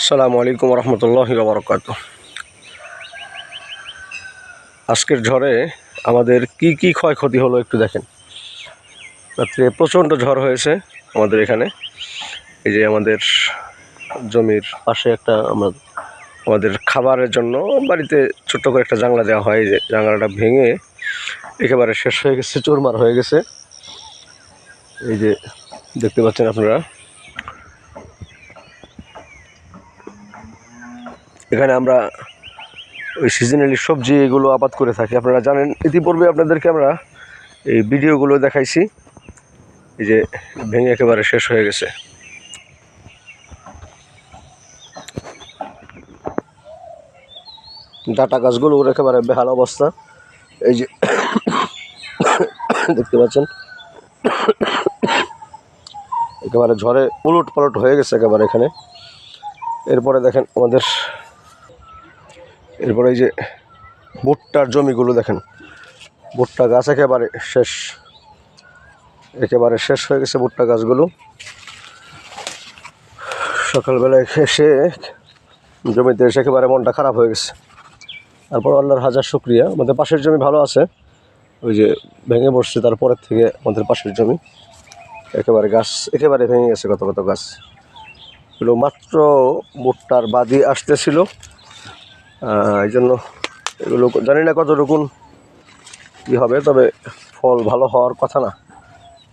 আসসালামু আলাইকুম রহমতুল্লাহি ওয়া বারাকাতুহু। আজকের ঝড়ে আমাদের কি ক্ষয়ক্ষতি হলো একটু দেখেন। রাত্রে প্রচণ্ড ঝড় হয়েছে আমাদের এখানে। এই যে আমাদের জমির পাশে একটা আমাদের খাবারের জন্য বাড়িতে ছোট্ট করে একটা জানলা দেওয়া হয়, যে জানলাটা ভেঙে একেবারে শেষ হয়ে গেছে, চুরমার হয়ে গেছে। এই যে দেখতে পাচ্ছেন আপনারা, এখানে আমরা ওই সিজনালি সবজি এগুলো আবাদ করে থাকি। আপনারা জানেন, ইতিপূর্বে আপনাদেরকে আমরা এই ভিডিওগুলো দেখাইছি। এই যে ভেঙে একেবারে শেষ হয়ে গেছে। ডাটা গাছগুলোর একেবারে বেহাল অবস্থা। এই যে দেখতে পাচ্ছেন, একেবারে ঝড়ে উলট পালট হয়ে গেছে একেবারে এখানে। এরপরে দেখেন আমাদের, এরপরে এই যে ভুট্টার জমিগুলো দেখেন, ভুট্টা গাছ একেবারে শেষ হয়ে গেছে ভুট্টা গাছগুলো। সকালবেলায় এসে জমিতে এসে একেবারে মনটা খারাপ হয়ে গেছে। তারপর আল্লাহর হাজার শুকরিয়া, আমাদের পাশের জমি ভালো আছে। ওই যে ভেঙে পড়ছে তারপরের থেকে আমাদের পাশের জমি একেবারে গাছ একেবারে ভেঙে গেছে। কত গাছ এগুলো মাত্র ভুট্টার বাদি আসতেছিল। এই জন্য এগুলো জানি না কতটুকু কী হবে, তবে ফল ভালো হওয়ার কথা না,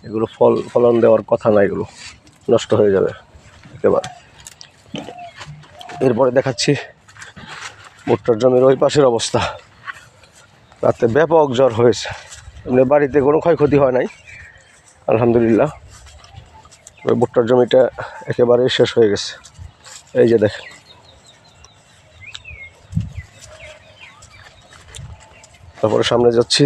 এগুলো ফলন দেওয়ার কথা না, এগুলো নষ্ট হয়ে যাবে একেবারে। এরপরে দেখাচ্ছি ভুট্টার জমির ওই পাশের অবস্থা। রাতে ব্যাপক জ্বর হয়েছে, এমনি বাড়িতে কোনো ক্ষয়ক্ষতি হয় নাই আলহামদুলিল্লাহ। ওই ভুট্টার জমিটা একেবারেই শেষ হয়ে গেছে। এই যে দেখেন, তারপরে সামনে যাচ্ছি।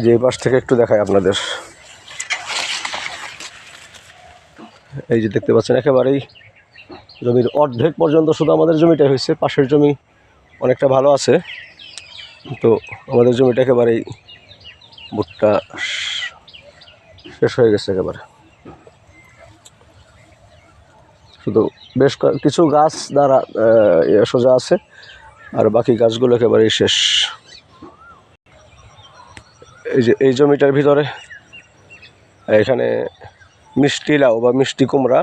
যে এই পাশ থেকে একটু দেখাই আপনাদের। এই যে দেখতে পাচ্ছেন, একেবারেই জমির অর্ধেক পর্যন্ত শুধু আমাদের জমিটাই হয়েছে। পাশের জমি অনেকটা ভালো আছে, তো আমাদের জমিটা একেবারেই ভুট্টা শেষ হয়ে গেছে একেবারে। শুধু বেশ কিছু গাছ দ্বারা সোজা আছে, আর বাকি গাছগুলো একেবারেই শেষ। এই যে এই জমিটার ভিতরে এখানে মিষ্টি লাউ বা মিষ্টি কুমড়া,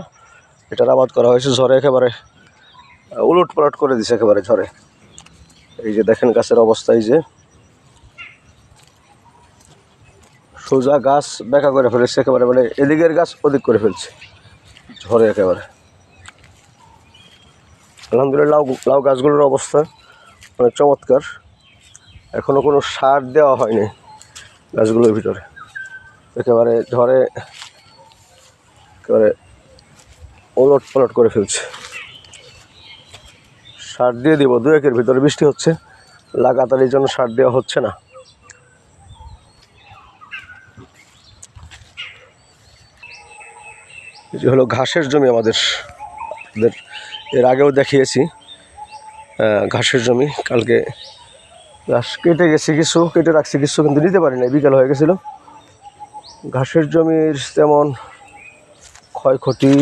এটার আবাদ করা হয়েছে। ঝড়ে একেবারে উলট পালট করে দিছে একেবারে ঝড়ে। এই যে দেখেন গাছের অবস্থা, এই যে সোজা গাছ বেঁকা করে ফেলেছে একেবারে, মানে এদিকের গাছ ওদিক করে ফেলছে ঝড়ে একেবারে। আলহামদুলিল্লাহ লাউ গাছগুলোর অবস্থা অনেক চমৎকার। এখনও কোনো সার দেওয়া হয়নি গাছগুলোর ভিতরে, একেবারে ঝড়ে একেবারে ওলট পালট করে ফেলছে। সার দিয়ে দিব 2-1-এর ভিতরে, বৃষ্টি হচ্ছে লাগাতার, এই জন্য সার দেওয়া হচ্ছে না। এই যে হলো ঘাসের জমি আমাদের, এর আগেও দেখিয়েছি ঘাসের জমি। কালকে ঘাস কেটে গেছে, কিছু কেটে রাখছি, কিছু কিন্তু নিতে পারি না, বিকেল হয়ে গেছিলো। ঘাসের জমির তেমন ক্ষয়ক্ষতি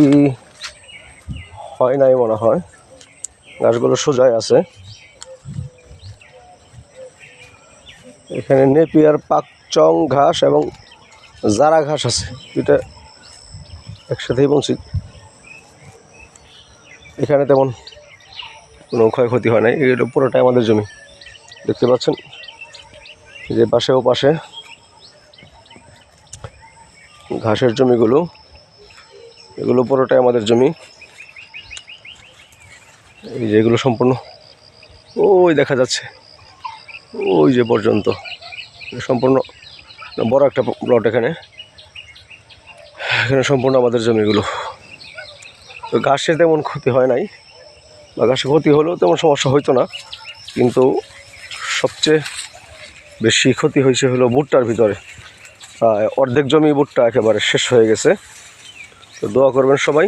হয় নাই মনে হয়, ঘাসগুলো সোজাই আছে। এখানে নেপিয়ার পাকচং ঘাস এবং জারা ঘাস আছে, দুইটা একসাথেই বলছি। এখানে তেমন কোনো ক্ষয়ক্ষতি হয় নাই, এগুলো পুরোটাই আমাদের জমি দেখতে পাচ্ছেন। যে পাশে ও পাশে ঘাসের জমিগুলো, এগুলো পুরোটাই আমাদের জমি। এই যে এগুলো সম্পূর্ণ ওই দেখা যাচ্ছে, ওই যে পর্যন্ত সম্পূর্ণ বড় একটা প্লট। এখানে সম্পূর্ণ আমাদের জমিগুলো। তো ঘাসে তেমন ক্ষতি হয় নাই, বা ঘাসে ক্ষতি হলেও তেমন সমস্যা হইতো না, কিন্তু সবচেয়ে বেশি ক্ষতি হয়েছে হলো ভুট্টার ভিতরে। অর্ধেক জমি ভুট্টা একেবারে শেষ হয়ে গেছে। তো দোয়া করবেন সবাই।